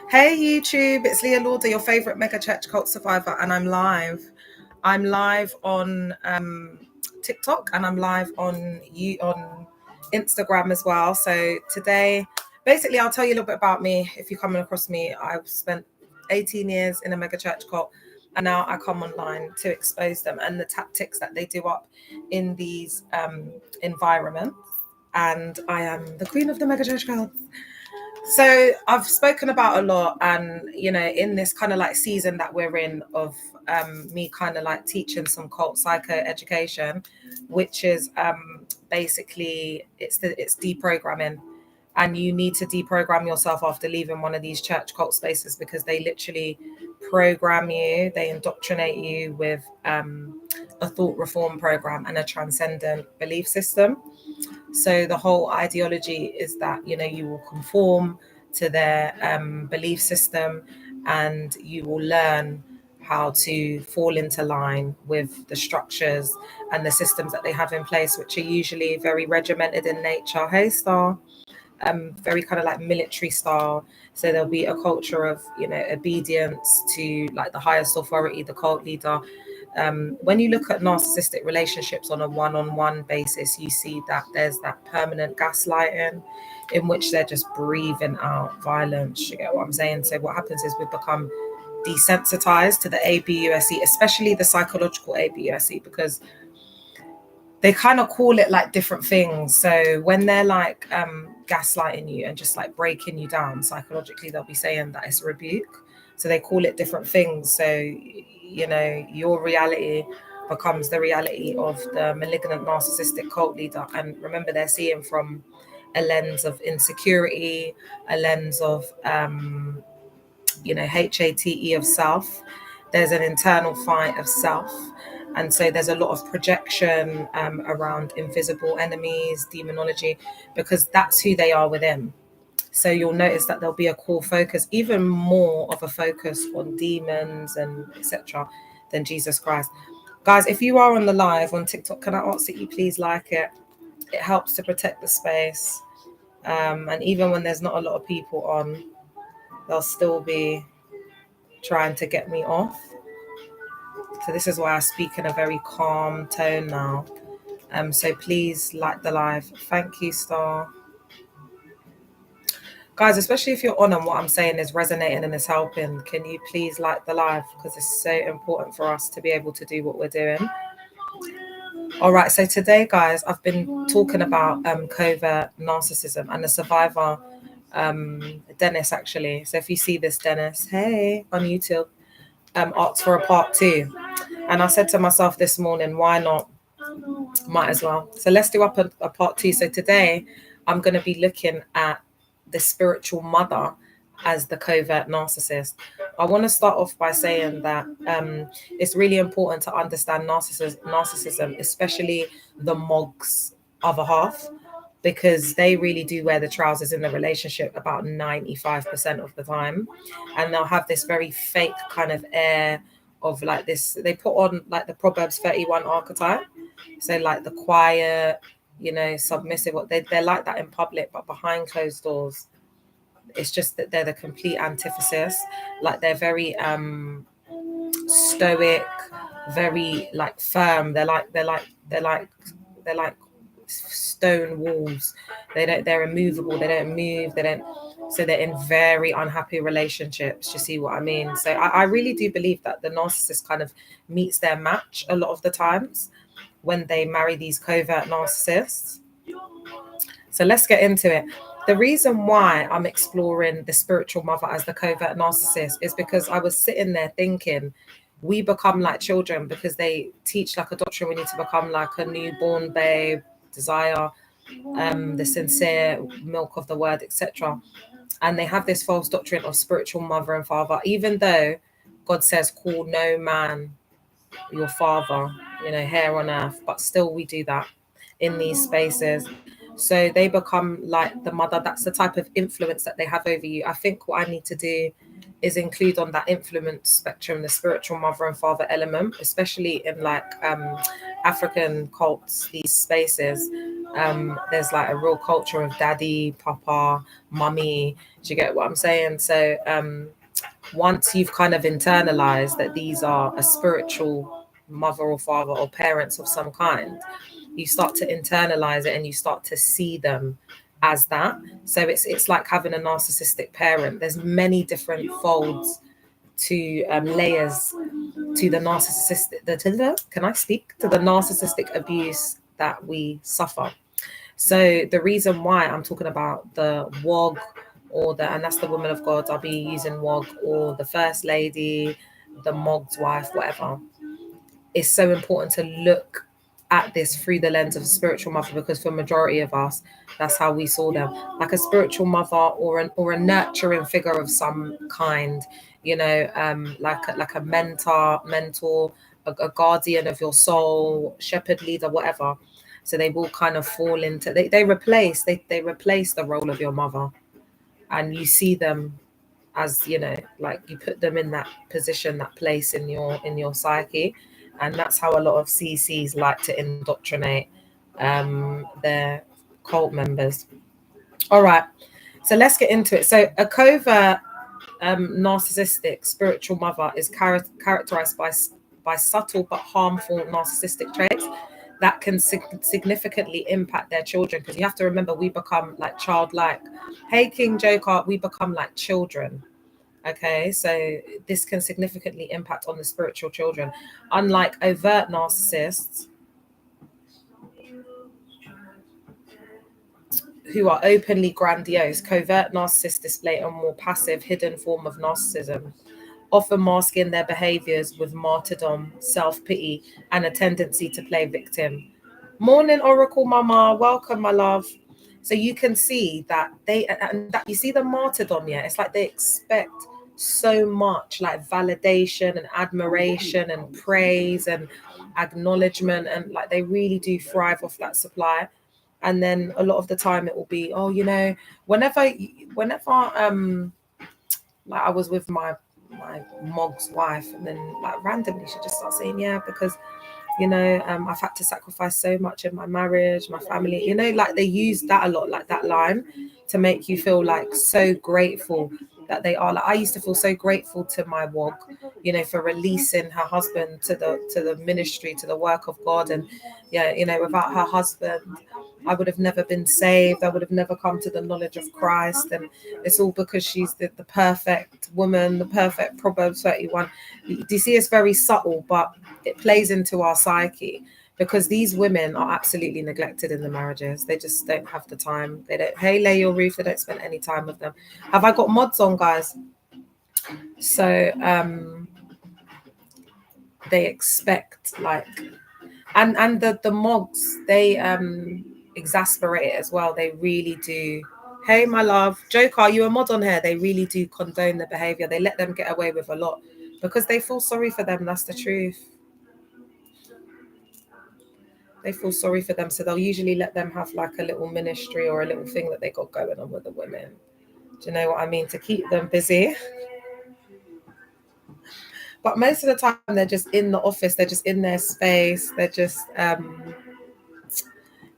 Hey YouTube, it's Leah Lauder, your favorite mega church cult survivor, and I'm live. I'm live on TikTok and I'm live on Instagram as well. So today, basically, I'll tell you a little bit about me. If you're coming across me, I've spent 18 years in a mega church cult, and now I come online to expose them and the tactics that they do up in these environments. And I am the queen of the mega church cult. So I've spoken about a lot, and in this kind of like season that we're in of me kind of like teaching some cult psycho education, which is basically it's deprogramming, and you need to deprogram yourself after leaving one of these church cult spaces because they literally program you, they indoctrinate you with a thought reform program and a transcendent belief system. So the whole ideology is that you will conform to their belief system, and you will learn how to fall into line with the structures and the systems that they have in place, which are usually very regimented in nature. Hey, Star. Very kind of like military style. So there'll be a culture of obedience to like the highest authority, the cult leader. When you look at narcissistic relationships on a one-on-one basis, you see that there's that permanent gaslighting in which they're just breathing out violence. You get what I'm saying? So what happens is we become desensitized to the ABUSE, especially the psychological ABUSE, because they kind of call it like different things. So when they're like gaslighting you and just like breaking you down psychologically, they'll be saying that it's a rebuke. So they call it different things. So your reality becomes the reality of the malignant narcissistic cult leader. And remember, they're seeing from a lens of insecurity, a lens of HATE of self. There's an internal fight of self. And so there's a lot of projection around invisible enemies, demonology, because that's who they are within. So you'll notice that there'll be a core focus, even more of a focus on demons and etc. than Jesus Christ. Guys, if you are on the live on TikTok, can I ask that you please like it? It helps to protect the space. And even when there's not a lot of people on, they'll still be trying to get me off. So this is why I speak in a very calm tone now. So please like the live. Thank you, Star. Guys, especially if you're on and what I'm saying is resonating and is helping, can you please like the live? Because it's so important for us to be able to do what we're doing. All right, so today, guys, I've been talking about covert narcissism and the survivor, Dennis, actually. So if you see this, Dennis, hey, on YouTube, asked for a part 2. And I said to myself this morning, why not? Might as well. So let's do up a part 2. So today I'm going to be looking at the spiritual mother as the covert narcissist. I want to start off by saying that it's really important to understand narcissism, especially the mog's other half, because they really do wear the trousers in the relationship about 95% of the time. And they'll have this very fake kind of air of like this. They put on like the Proverbs 31 archetype. So like the quiet, submissive. They're like that in public, but behind closed doors, it's just that they're the complete antithesis. Like they're very stoic, very like firm. They're like stone walls. They're immovable. They don't move. So they're in very unhappy relationships. You see what I mean? So I really do believe that the narcissist kind of meets their match a lot of the times when they marry these covert narcissists. So let's get into it. The reason why I'm exploring the spiritual mother as the covert narcissist is because I was sitting there thinking, we become like children because they teach like a doctrine. We need to become like a newborn babe, desire the sincere milk of the word, etc. And they have this false doctrine of spiritual mother and father, even though God says, call no man your father, here on earth, but still we do that in these spaces. So they become like the mother. That's the type of influence that they have over you. I think what I need to do is include on that influence spectrum the spiritual mother and father element, especially in like African cults, these spaces. There's like a real culture of daddy, papa, mummy. Do you get what I'm saying? So once you've kind of internalized that these are a spiritual mother or father or parents of some kind, you start to internalize it and you start to see them as that. So it's like having a narcissistic parent. There's many different folds to layers to the can I speak to the narcissistic abuse that we suffer. So the reason why I'm talking about the WOG and that's the woman of God, I'll be using WOG, or the first lady, the MOG's wife, whatever. It's so important to look at this through the lens of a spiritual mother, because for majority of us, that's how we saw them, like a spiritual mother or a nurturing figure of some kind, like a mentor, a guardian of your soul, shepherd, leader, whatever. So they will kind of fall into they replace the role of your mother, and you see them as, like you put them in that position, that place in your psyche. And that's how a lot of CCs like to indoctrinate their cult members. All right, so let's get into it. So a covert narcissistic spiritual mother is characterized by subtle but harmful narcissistic traits that can significantly impact their children, because you have to remember, we become like childlike. Hey King Joker, we become like children. Okay, so this can significantly impact on the spiritual children. Unlike overt narcissists, who are openly grandiose, covert narcissists display a more passive, hidden form of narcissism, often masking their behaviors with martyrdom, self-pity, and a tendency to play victim. Morning, Oracle Mama. Welcome, my love. So you can see that and that you see the martyrdom, yeah? It's like they expect so much, like validation and admiration and praise and acknowledgement, and like they really do thrive off that supply. And then a lot of the time it will be, oh, whenever like I was with my mog's wife, and then like randomly she just starts saying, yeah, because I've had to sacrifice so much in my marriage, my family, like they use that a lot, like that line, to make you feel like so grateful that they are. Like I used to feel so grateful to my wog, for releasing her husband to the ministry, to the work of God. And yeah, without her husband, I would have never been saved. I would have never come to the knowledge of Christ. And it's all because she's the perfect woman, the perfect Proverbs 31. Do you see, it's very subtle, but it plays into our psyche, because these women are absolutely neglected in the marriages. They just don't have the time. They don't, hey, lay your roof. They don't spend any time with them. Have I got mods on, guys? So they expect like, and the mogs, they exasperate it as well. They really do. Hey, my love, Joker, are you a mod on here? They really do condone the behavior. They let them get away with a lot because they feel sorry for them. That's the truth. They feel sorry for them, so they'll usually let them have like a little ministry or a little thing that they got going on with the women. Do you know what I mean? To keep them busy. But most of the time they're just in the office, they're just in their space, they're just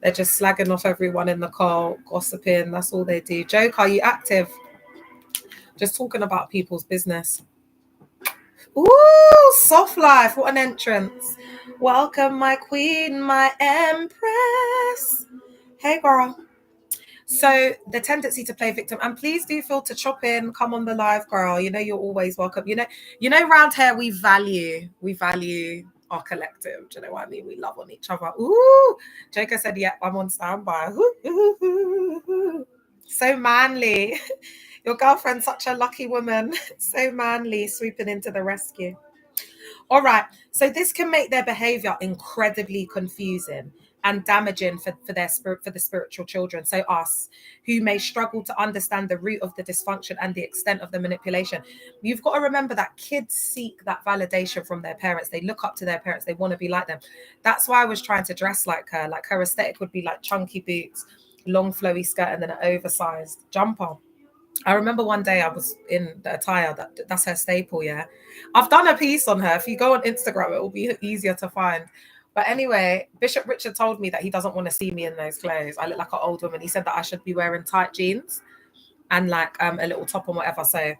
slagging off everyone in the car, gossiping. That's all they do. Joke, are you active? Just talking about people's business. Ooh, soft life. What an entrance. Welcome, my queen, my empress. Hey, girl. So the tendency to play victim, and please do feel to chop in, come on the live, girl. You're always welcome. Around here we value our collective. Do you know what I mean? We love on each other. Ooh, Joker said, yeah, I'm on standby. So manly. Your girlfriend's such a lucky woman. So manly, swooping into the rescue. All right. So this can make their behavior incredibly confusing and damaging for the spiritual children. So us, who may struggle to understand the root of the dysfunction and the extent of the manipulation. You've got to remember that kids seek that validation from their parents. They look up to their parents. They want to be like them. That's why I was trying to dress like her. Like her aesthetic would be like chunky boots, long flowy skirt, and then an oversized jumper. I remember one day I was in the attire that's her staple. Yeah, I've done a piece on her. If you go on Instagram, it will be easier to find. But anyway, Bishop Richard told me that he doesn't want to see me in those clothes. I look like an old woman. He said that I should be wearing tight jeans and like a little top and whatever. So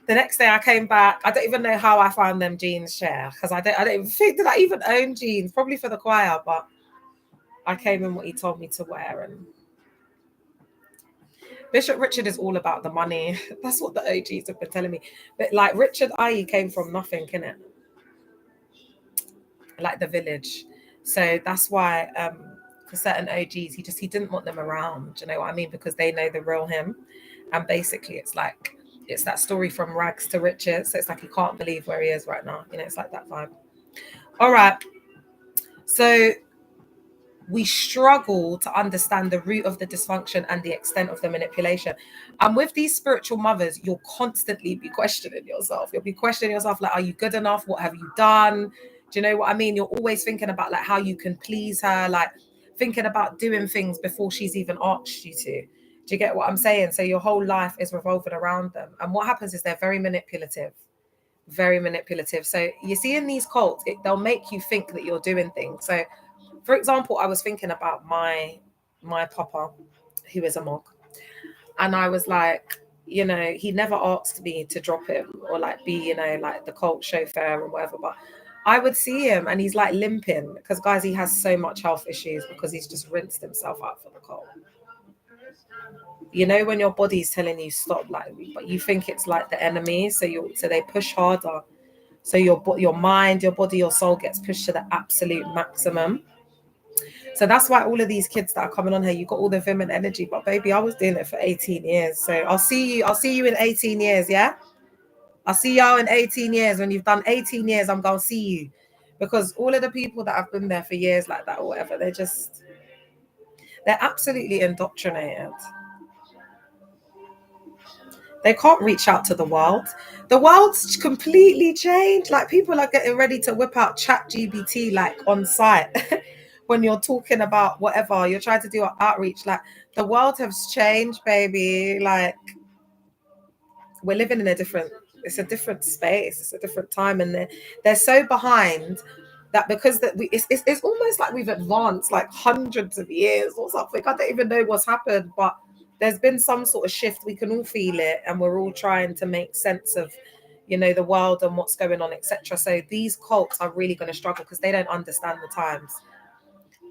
the next day I came back. I don't even know how I found them jeans, Cher, because I don't even think that I even own jeans, probably for the choir, but I came in what he told me to wear. And Bishop Richard is all about the money. That's what the OGs have been telling me. But like Richard IE came from nothing, innit? Like the village. So that's why for certain OGs, he didn't want them around. Do you know what I mean? Because they know the real him. And basically it's like it's that story from rags to riches. So it's like he can't believe where he is right now. You know, it's like that vibe. All right. So we struggle to understand the root of the dysfunction and the extent of the manipulation. And with these spiritual mothers, you'll constantly be questioning yourself. You'll be questioning yourself, like, are you good enough? What have you done? Do you know what I mean? You're always thinking about like how you can please her, like thinking about doing things before she's even asked you to. Do you get what I'm saying? So your whole life is revolving around them. And what happens is they're very manipulative. Very manipulative. So you see in these cults, they'll make you think that you're doing things. So for example, I was thinking about my papa, who is a monk, and I was like, you know, he never asked me to drop him or like be, you know, like the cult chauffeur or whatever, but I would see him and he's like limping because, guys, he has so much health issues because he's just rinsed himself out for the cult. You know, when your body's telling you stop, like, but you think it's like the enemy, so they push harder. So your mind, your body, your soul gets pushed to the absolute maximum. So that's why all of these kids that are coming on here, you got all the vim and energy. But baby, I was doing it for 18 years. So I'll see you in 18 years, yeah? I'll see y'all in 18 years. When you've done 18 years, I'm gonna see you. Because all of the people that have been there for years like that or whatever, they're absolutely indoctrinated. They can't reach out to the world. The world's completely changed. Like people are getting ready to whip out ChatGPT like on site. When you're talking about whatever, you're trying to do an outreach. Like the world has changed, baby. Like we're living in it's a different space. It's a different time. And they're so behind that because it's almost like we've advanced like hundreds of years or something. I don't even know what's happened, but there's been some sort of shift. We can all feel it, and we're all trying to make sense of, you know, the world and what's going on, etc. So these cults are really going to struggle because they don't understand the times.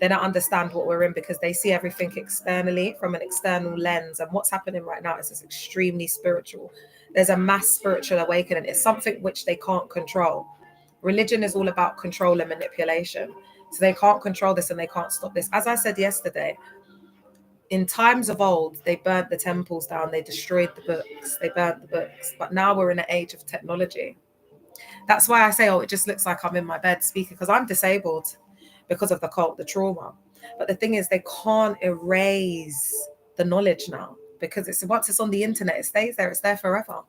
They don't understand what we're in because they see everything externally from an external lens. And what's happening right now is extremely spiritual. There's a mass spiritual awakening. It's something which they can't control. Religion is all about control and manipulation. So they can't control this and they can't stop this. As I said yesterday, in times of old, they burnt the temples down. They destroyed the books. They burnt the books. But now we're in an age of technology. That's why I say, oh, it just looks like I'm in my bed speaking because I'm disabled because of the cult, the trauma. But the thing is, they can't erase the knowledge now because once it's on the internet, it stays there. It's there forever.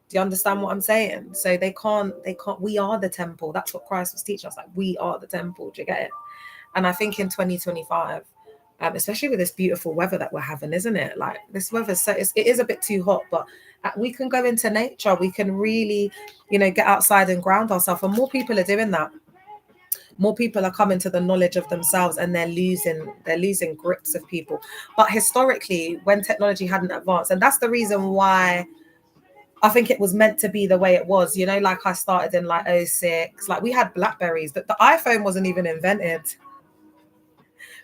Do you understand what I'm saying? So they can't, we are the temple. That's what Christ was teaching us. Like, we are the temple. Do you get it? And I think in 2025, especially with this beautiful weather that we're having, isn't it? Like this weather, it is a bit too hot, but we can go into nature. We can really, you know, get outside and ground ourselves. And more people are doing that. More people are coming to the knowledge of themselves, and they're losing grips of people. But historically, when technology hadn't advanced, and that's the reason why I think it was meant to be the way it was, you know, like I started in like 06, like we had Blackberries, the iPhone wasn't even invented.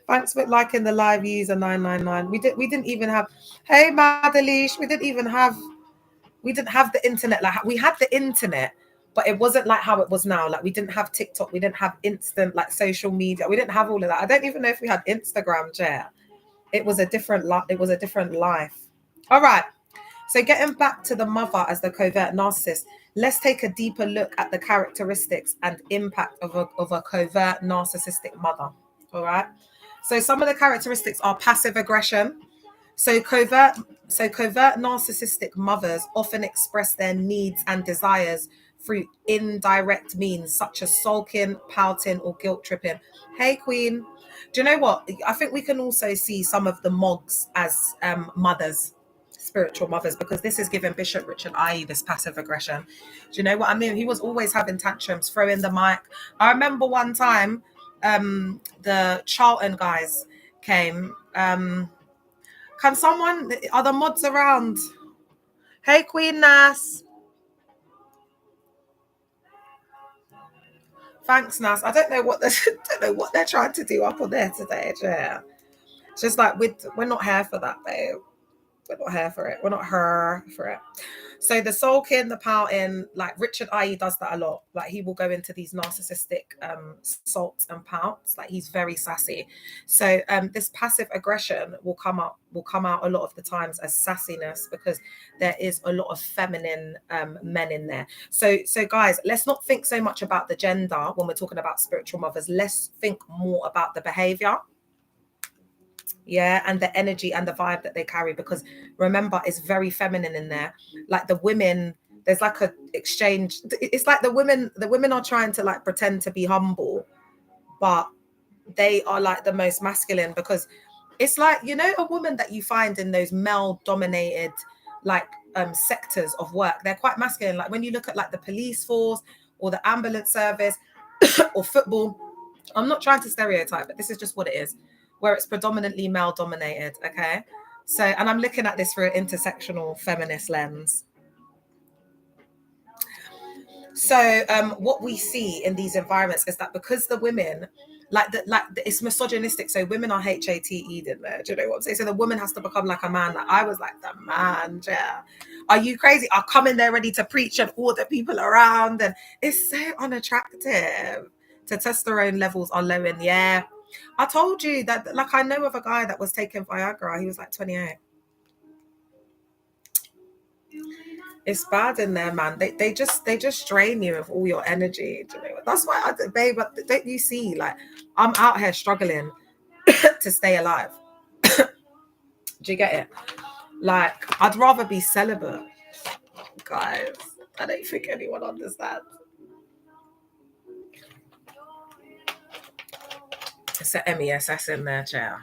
Thanks for liking the live user 999. We didn't even have, hey Madalish, we didn't have the internet. Like we had the internet, but it wasn't like how it was now. Like we didn't have TikTok, we didn't have instant like social media, we didn't have all of that. I don't even know if we had Instagram, Chair. It was a different life. All right. So getting back to the mother as the covert narcissist, let's take a deeper look at the characteristics and impact of a covert narcissistic mother. All right. So some of the characteristics are passive aggression. So covert narcissistic mothers often express their needs and desires through indirect means such as sulking, pouting, or guilt tripping. Hey, Queen. Do you know what? I think we can also see some of the mogs as mothers, spiritual mothers, because this is giving Bishop Richard IE this passive aggression. Do you know what I mean? He was always having tantrums, throwing the mic. I remember one time the Charlton guys came. Can someone, are the mods around? Hey, Queen Nas. Thanks, Nas. I don't know what they're trying to do up on there today. Yeah, it's just like we're not here for that, babe. We're not here for it. We're not her for it. So the sulking, the pouting, like Richard IE does that a lot. Like he will go into these narcissistic sulks and pouts. Like he's very sassy. So this passive aggression will come out a lot of the times as sassiness, because there is a lot of feminine men in there. So guys, let's not think so much about the gender when we're talking about spiritual mothers. Let's think more about the behavior. Yeah, and the energy and the vibe that they carry, because remember, it's very feminine in there. Like the women, there's like a exchange. It's like the women are trying to like pretend to be humble, but they are like the most masculine, because it's like, you know, a woman that you find in those male dominated like sectors of work, they're quite masculine. Like when you look at like the police force or the ambulance service or football, I'm not trying to stereotype, but this is just what it is, where it's predominantly male dominated. Okay. So, and I'm looking at this through an intersectional feminist lens. So what we see in these environments is that because the women, it's misogynistic. So women are HATE'd in there. Do you know what I'm saying? So the woman has to become like a man. Like I was like the man, yeah. Are you crazy? I'll come in there ready to preach and order people around. And it's so unattractive. Testosterone levels are low in the air. I told you that, like, I know of a guy that was taking Viagra. He was like 28. It's bad in there, man. They just drain you of all your energy. Do you know? That's why, babe, don't you see? Like, I'm out here struggling to stay alive. Do you get it? Like, I'd rather be celibate, guys. I don't think anyone understands. It's an MESS in there, chair.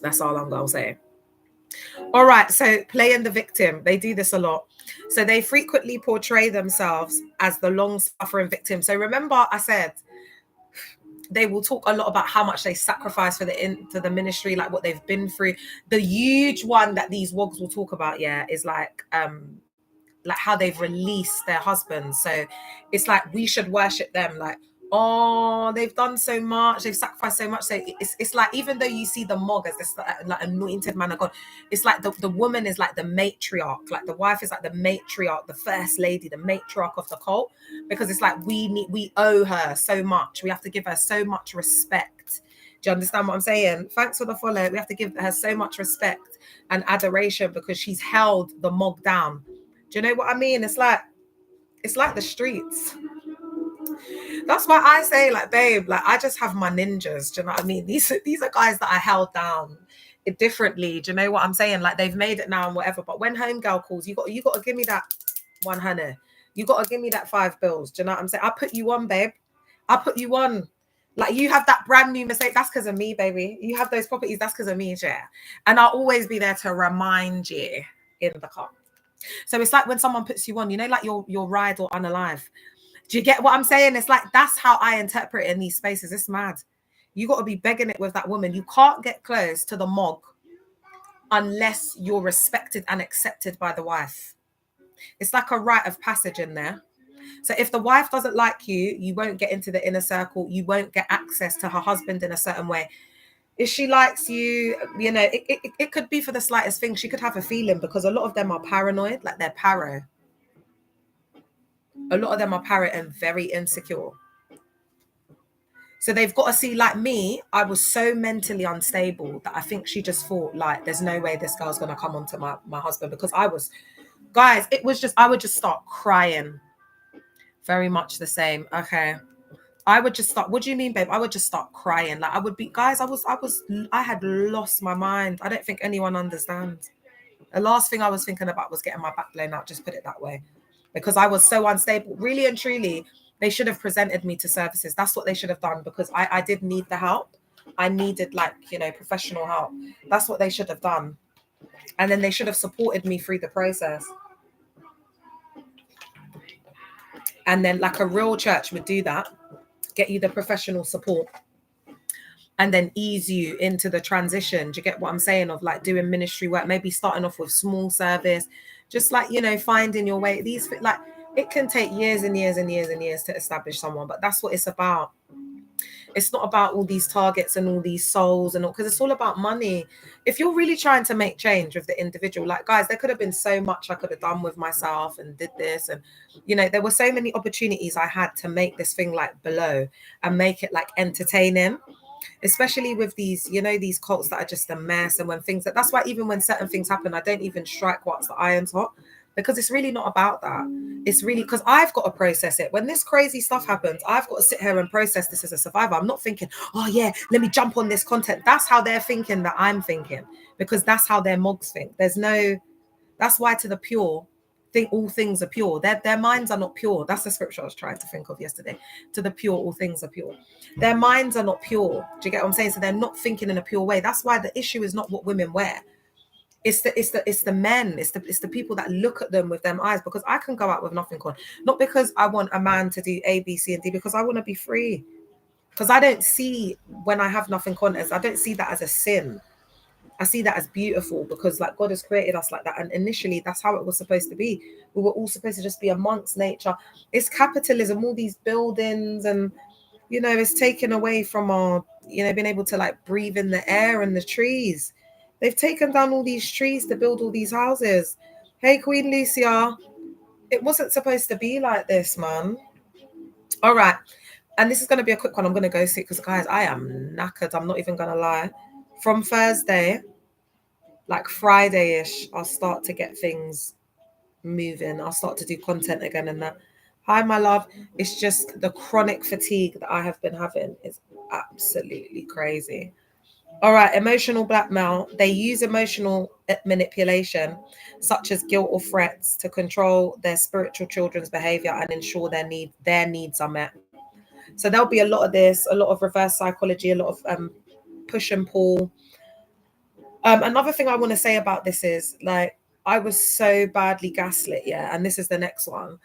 That's all I'm gonna say. All right, so playing the victim, they do this a lot. So they frequently portray themselves as the long-suffering victim. So remember, I said they will talk a lot about how much they sacrifice for the ministry, like what they've been through. The huge one that these wogs will talk about, yeah, is like how they've released their husbands. So it's like we should worship them. Like, oh, they've done so much, they've sacrificed so much. So it's like, even though you see the mog as this like anointed man of God, it's like the woman is like the matriarch, like the wife is like the matriarch, the first lady, the matriarch of the cult, because it's like we owe her so much. We have to give her so much respect. Do you understand what I'm saying? Thanks for the follow. We have to give her so much respect and adoration because she's held the mog down. Do you know what I mean? It's like the streets. That's why I say, like, babe, like, I just have my ninjas. Do you know what I mean? These are guys that I held down differently. Do you know what I'm saying? Like, they've made it now and whatever. But when homegirl calls, you got to give me that 100. You got to give me that $5. Do you know what I'm saying? I put you on, babe. I put you on. Like, you have that brand new mistake. That's because of me, baby. You have those properties. That's because of me, yeah. And I'll always be there to remind you in the car. So it's like when someone puts you on, you know, like your ride or unalive. Do you get what I'm saying? It's like, that's how I interpret it in these spaces. It's mad. You got to be begging it with that woman. You can't get close to the mog unless you're respected and accepted by the wife. It's like a rite of passage in there. So if the wife doesn't like you, you won't get into the inner circle. You won't get access to her husband in a certain way. If she likes you, you know, it could be for the slightest thing. She could have a feeling, because a lot of them are paranoid, like they're paro. A lot of them are paro and very insecure. So they've got to see, like me, I was so mentally unstable that I think she just thought, like, there's no way this girl's going to come onto my husband, because I was, guys, it was just, I would just start crying. Very much the same. Okay. I would just start, what do you mean, babe? I would just start crying. Like, I would be, guys, I had lost my mind. I don't think anyone understands. The last thing I was thinking about was getting my back blown out, just put it that way. Because I was so unstable. Really and truly, they should have presented me to services. That's what they should have done, because I did need the help. I needed, like, you know, professional help. That's what they should have done. And then they should have supported me through the process. And then, like, a real church would do that. get you the professional support, and then ease you into the transition. Do you get what I'm saying? Of like doing ministry work, maybe starting off with small service, just like, you know, finding your way. These, like, it can take years and years and years and years to establish someone, but that's what it's about. It's not about all these targets and all these souls and all, because it's all about money. If you're really trying to make change with the individual, like, guys, there could have been so much I could have done with myself and did this. And, you know, there were so many opportunities I had to make this thing like below and make it like entertaining, especially with these, you know, these cults that are just a mess. And when things that's why even when certain things happen, I don't even strike whilst the iron's hot, because it's really not about that. It's really because I've got to process it. When this crazy stuff happens, I've got to sit here and process this as a survivor. I'm not thinking, oh yeah, let me jump on this content. That's how they're thinking that I'm thinking, because that's how their mogs think. That's why to the pure, think all things are pure. Their minds are not pure. That's the scripture I was trying to think of yesterday. To the pure, all things are pure. Their minds are not pure. Do you get what I'm saying? So they're not thinking in a pure way. That's why the issue is not what women wear. It's the men. It's the people that look at them with them eyes. Because I can go out with nothing on, not because I want a man to do A, B, C, and D, because I want to be free. Because I don't see when I have nothing on as, I don't see that as a sin. I see that as beautiful, because like God has created us like that. And initially that's how it was supposed to be. We were all supposed to just be amongst nature. It's capitalism, all these buildings, and, you know, it's taken away from our, you know, being able to like breathe in the air and the trees. They've taken down all these trees to build all these houses. Hey, Queen Lucia, it wasn't supposed to be like this, man. All right. And this is going to be a quick one. I'm going to go see, because guys, I am knackered. I'm not even going to lie. From Thursday, like Friday-ish, I'll start to get things moving. I'll start to do content again and that. Hi, my love. It's just the chronic fatigue that I have been having is absolutely crazy. All right, emotional blackmail. They use emotional manipulation, such as guilt or threats, to control their spiritual children's behavior and ensure their needs are met. So there'll be a lot of this, a lot of reverse psychology, a lot of push and pull. Another thing I want to say about this is, like, I was so badly gaslit, yeah, and this is the next one.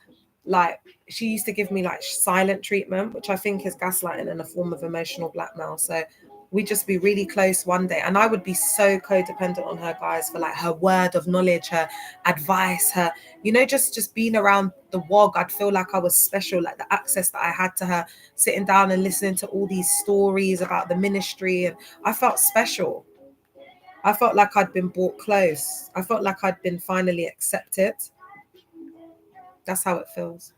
Like, she used to give me like silent treatment, which I think is gaslighting in a form of emotional blackmail. So we'd just be really close one day, and I would be so codependent on her, guys, for like her word of knowledge, her advice, her, you know, just being around the WOG. I'd feel like I was special, like the access that I had to her, sitting down and listening to all these stories about the ministry, and I felt special. I felt like I'd been brought close. I felt like I'd been finally accepted. That's how it feels.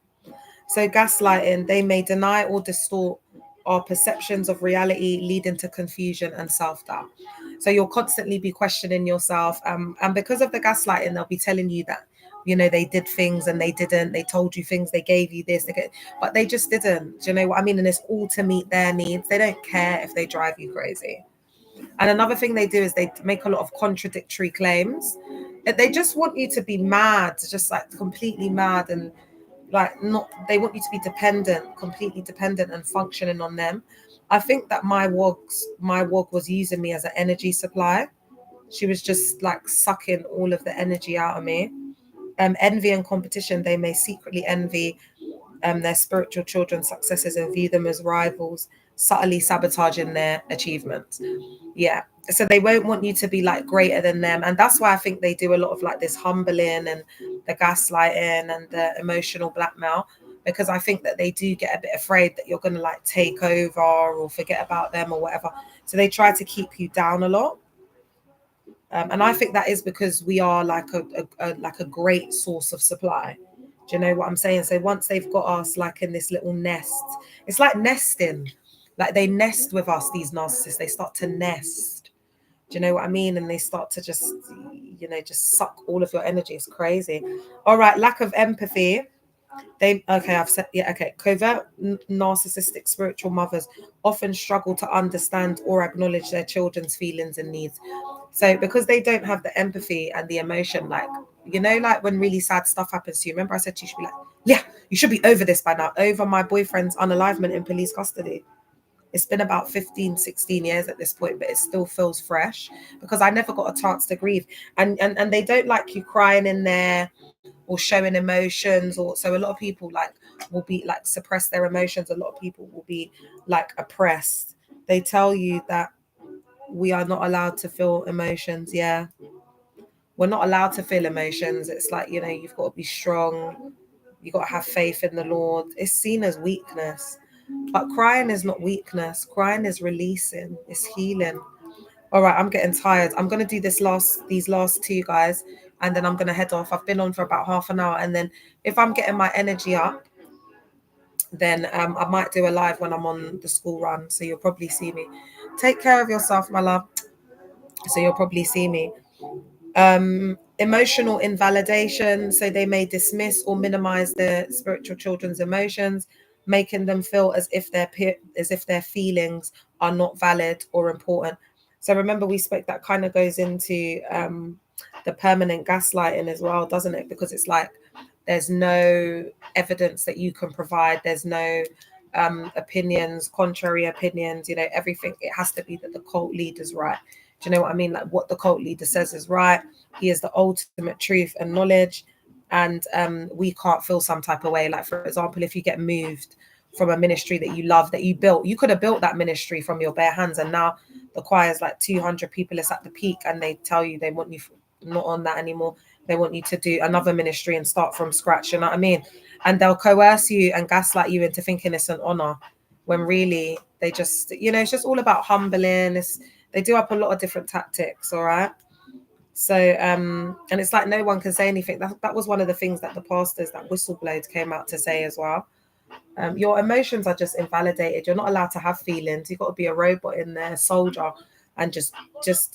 So gaslighting, they may deny or distort our perceptions of reality, leading to confusion and self-doubt. So you'll constantly be questioning yourself. And because of the gaslighting, they'll be telling you that, you know, they did things and they didn't. They told you things, they gave you this, but they just didn't. Do you know what I mean? And it's all to meet their needs. They don't care if they drive you crazy. And another thing they do is they make a lot of contradictory claims. They just want you to be mad, just like completely mad, and like not, they want you to be dependent, completely dependent and functioning on them. I think that my wog was using me as an energy supply. She was just like sucking all of the energy out of me. Envy and competition, they may secretly envy their spiritual children's successes and view them as rivals, subtly sabotaging their achievements. Yeah. So they won't want you to be like greater than them. And that's why I think they do a lot of like this humbling and the gaslighting and the emotional blackmail, because I think that they do get a bit afraid that you're going to like take over or forget about them or whatever. So they try to keep you down a lot. And I think that is because we are like a great source of supply. Do you know what I'm saying? So once they've got us like in this little nest, it's like nesting. Like they nest with us, these narcissists. They start to nest. Do you know what I mean? And they start to just, you know, just suck all of your energy. It's crazy. All right, lack of empathy. I've said, yeah, okay. Covert narcissistic spiritual mothers often struggle to understand or acknowledge their children's feelings and needs. So because they don't have the empathy and the emotion, like, you know, like when really sad stuff happens to you. Remember I said to you, should be like, yeah, you should be over this by now, over my boyfriend's unalivement in police custody. It's been about 15, 16 years at this point, but it still feels fresh because I never got a chance to grieve. And they don't like you crying in there or showing emotions, or so a lot of people like will be like suppress their emotions. A lot of people will be like oppressed. They tell you that we are not allowed to feel emotions. Yeah, we're not allowed to feel emotions. It's like, you know, you've got to be strong, you got to have faith in the Lord. It's seen as weakness, but crying is not weakness. Crying is releasing, it's healing. All right, I'm getting tired. I'm going to do these last two, guys, and then I'm going to head off. I've been on for about half an hour, and then if I'm getting my energy up, then I might do a live when I'm on the school run, so you'll probably see me. Take care of yourself, my love, so you'll probably see me. Emotional invalidation, so they may dismiss or minimize their spiritual children's emotions, making them feel as if their feelings are not valid or important. So remember, we spoke, that kind of goes into the permanent gaslighting as well, doesn't it? Because it's like there's no evidence that you can provide, there's no opinions, contrary opinions, you know, everything, it has to be that the cult leader's right. Do you know what I mean? Like what the cult leader says is right. He is the ultimate truth and knowledge. And we can't feel some type of way. Like, for example, if you get moved from a ministry that you love, that you built, you could have built that ministry from your bare hands. And now the choir's like 200 people, it's at the peak, and they tell you they want you not on that anymore. They want you to do another ministry and start from scratch. You know what I mean? And they'll coerce you and gaslight you into thinking it's an honor, when really they just, you know, it's just all about humbling. They do up a lot of different tactics, all right? So, and it's like no one can say anything. That was one of the things that the pastors that whistleblowed came out to say as well. Your emotions are just invalidated. You're not allowed to have feelings. You've got to be a robot in there, soldier, and just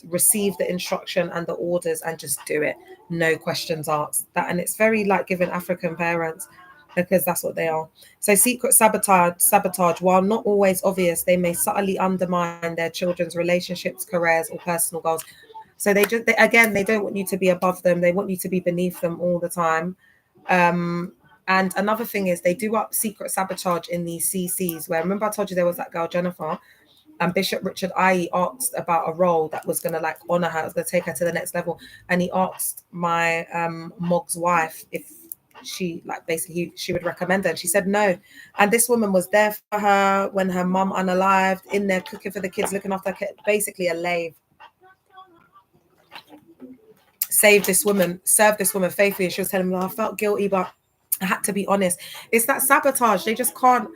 receive the instruction and the orders and just do it. No questions asked. That, and it's very like giving African parents, because that's what they are. So secret sabotage, while not always obvious, they may subtly undermine their children's relationships, careers, or personal goals. So again, they don't want you to be above them. They want you to be beneath them all the time. And another thing is they do up secret sabotage in these CCs, where, remember I told you there was that girl, Jennifer, and Bishop Richard I asked about a role that was going to like honor her, was going to take her to the next level. And he asked my Mog's wife if she, like, basically she would recommend her, and she said no. And this woman was there for her when her mum unalived, in there cooking for the kids, looking after her kid, basically a lave. Served this woman faithfully. And she was telling me, I felt guilty, but I had to be honest. It's that sabotage. They just can't.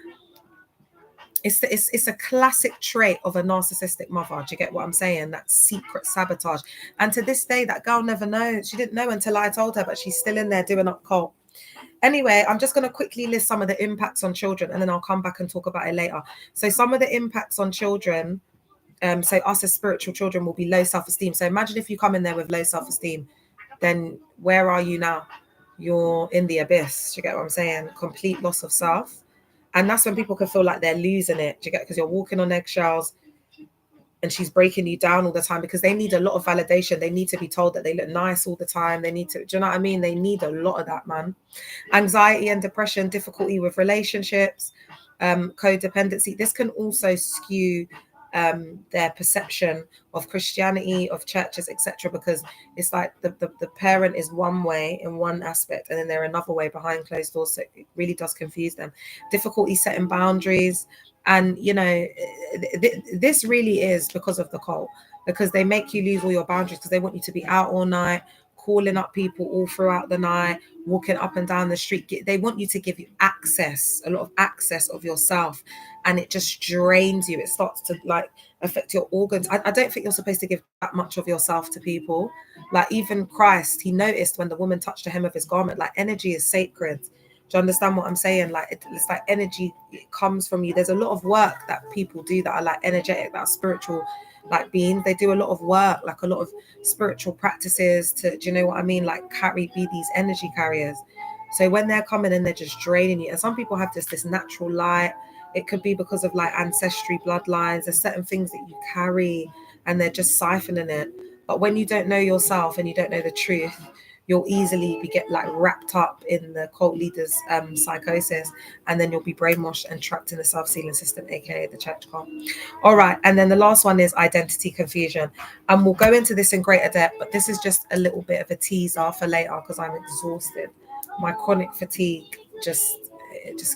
It's a classic trait of a narcissistic mother. Do you get what I'm saying? That secret sabotage. And to this day, that girl never knows. She didn't know until I told her, but she's still in there doing up cult. Anyway, I'm just going to quickly list some of the impacts on children, and then I'll come back and talk about it later. So some of the impacts on children, so us as spiritual children, will be low self-esteem. So imagine if you come in there with low self-esteem, then where are you now? You're in the abyss. Do you get what I'm saying? Complete loss of self. And that's when people can feel like they're losing it. Do you get? Because you're walking on eggshells and she's breaking you down all the time, because they need a lot of validation. They need to be told that they look nice all the time. They need to, do you know what I mean? They need a lot of that, man. Anxiety and depression, difficulty with relationships, codependency. This can also skew their perception of Christianity, of churches, etc., because it's like the parent is one way in one aspect and then they're another way behind closed doors. So it really does confuse them. Difficulty setting boundaries. And you know, this really is because of the cult, because they make you lose all your boundaries, because they want you to be out all night, calling up people all throughout the night, walking up and down the street. They want you to give you access, a lot of access of yourself, and it just drains you. It starts to like affect your organs. I don't think you're supposed to give that much of yourself to people. Like even Christ, he noticed when the woman touched the hem of his garment, like energy is sacred. Do you understand what I'm saying? Like it's like energy, it comes from you. There's a lot of work that people do that are like energetic, that are spiritual, like beings. They do a lot of work, like a lot of spiritual practices to, do you know what I mean? Like be these energy carriers. So when they're coming in, they're just draining you. And some people have this natural light. It could be because of like ancestry, bloodlines. There's certain things that you carry and they're just siphoning it. But when you don't know yourself and you don't know the truth, you'll easily get like wrapped up in the cult leader's psychosis, and then you'll be brainwashed and trapped in the self-sealing system, aka the church cult. All right, and then the last one is identity confusion, and we'll go into this in greater depth, but this is just a little bit of a teaser for later because I'm exhausted. My chronic fatigue just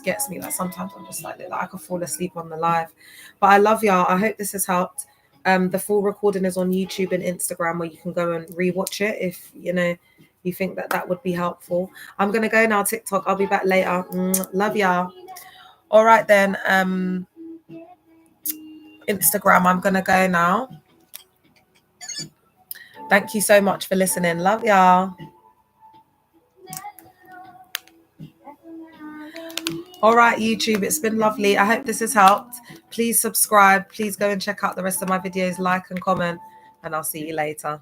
gets me. Like sometimes I'm just like I could fall asleep on the live. But I love y'all. I hope this has helped. The full recording is on YouTube and Instagram, where you can go and rewatch it if you think that would be helpful. I'm gonna go now, TikTok. I'll be back later. Love y'all. All right then. Instagram, I'm gonna go now. Thank you so much for listening. Love y'all. All right, YouTube, it's been lovely. I hope this has helped. Please subscribe. Please go and check out the rest of my videos, like and comment, and I'll see you later.